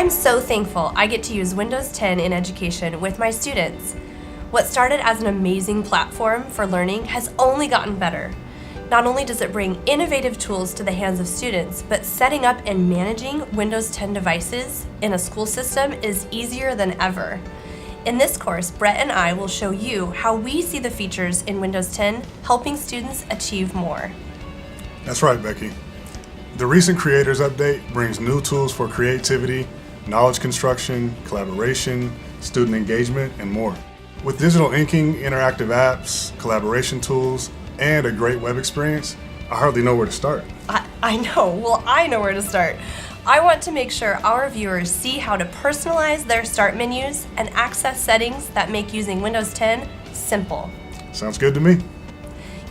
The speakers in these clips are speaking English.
I'm so thankful I get to use Windows 10 in education with my students. What started as an amazing platform for learning has only gotten better. Not only does it bring innovative tools to the hands of students, but setting up and managing Windows 10 devices in a school system is easier than ever. In this course, Brett and I will show you how we see the features in Windows 10 helping students achieve more. That's right, Becky. The recent Creators Update brings new tools for creativity, knowledge construction, collaboration, student engagement, and more. With digital inking, interactive apps, collaboration tools, and a great web experience, I hardly know where to start. I know. Well, I know where to start. I want to make sure our viewers see how to personalize their start menus and access settings that make using Windows 10 simple. Sounds good to me.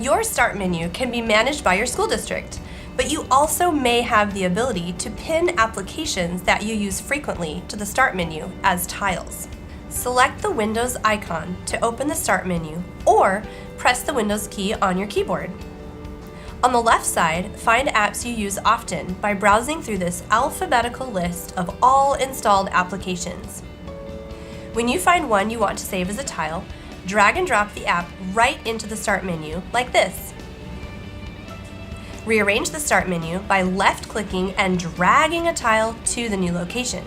Your start menu can be managed by your school district, but you also may have the ability to pin applications that you use frequently to the start menu as tiles. Select the Windows icon to open the start menu, or press the Windows key on your keyboard. On the left side, find apps you use often by browsing through this alphabetical list of all installed applications. When you find one you want to save as a tile, drag and drop the app right into the start menu like this. Rearrange the start menu by left-clicking and dragging a tile to the new location.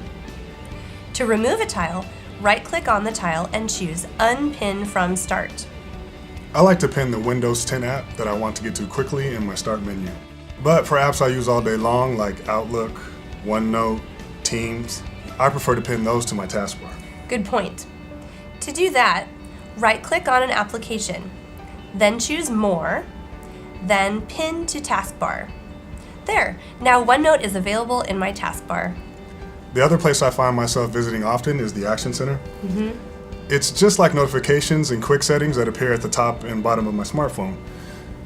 To remove a tile, right-click on the tile and choose Unpin from Start. I like to pin the Windows 10 app that I want to get to quickly in my start menu. But for apps I use all day long, like Outlook, OneNote, Teams, I prefer to pin those to my taskbar. Good point. To do that, right-click on an application, then choose More, then Pin to Taskbar. There, now OneNote is available in my taskbar. The other place I find myself visiting often is the Action Center. It's just like notifications and quick settings that appear at the top and bottom of my smartphone.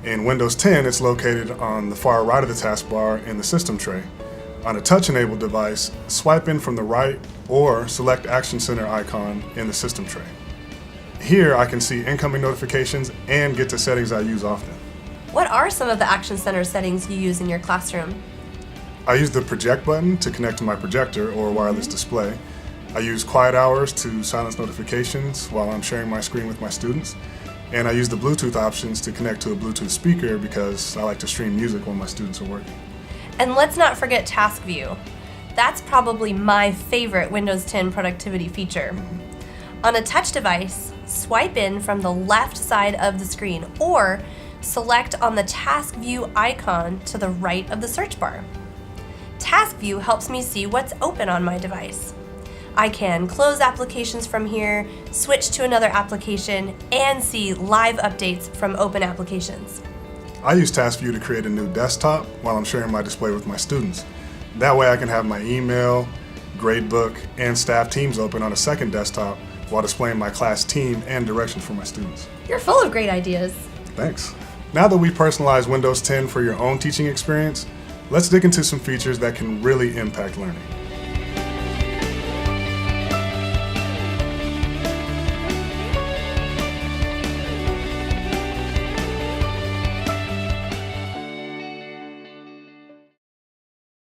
In Windows 10, it's located on the far right of the taskbar in the system tray. On a touch-enabled device, swipe in from the right or select Action Center icon in the system tray. Here, I can see incoming notifications and get to settings I use often. What are some of the Action Center settings you use in your classroom? I use the project button to connect to my projector or wireless display. I use quiet hours to silence notifications while I'm sharing my screen with my students. And I use the Bluetooth options to connect to a Bluetooth speaker because I like to stream music while my students are working. And let's not forget Task View. That's probably my favorite Windows 10 productivity feature. On a touch device, swipe in from the left side of the screen or select on the Task View icon to the right of the search bar. Task View helps me see what's open on my device. I can close applications from here, switch to another application, and see live updates from open applications. I use Task View to create a new desktop while I'm sharing my display with my students. That way I can have my email, gradebook, and staff teams open on a second desktop while displaying my class team and directions for my students. You're full of great ideas. Thanks. Now that we've personalized Windows 10 for your own teaching experience, let's dig into some features that can really impact learning.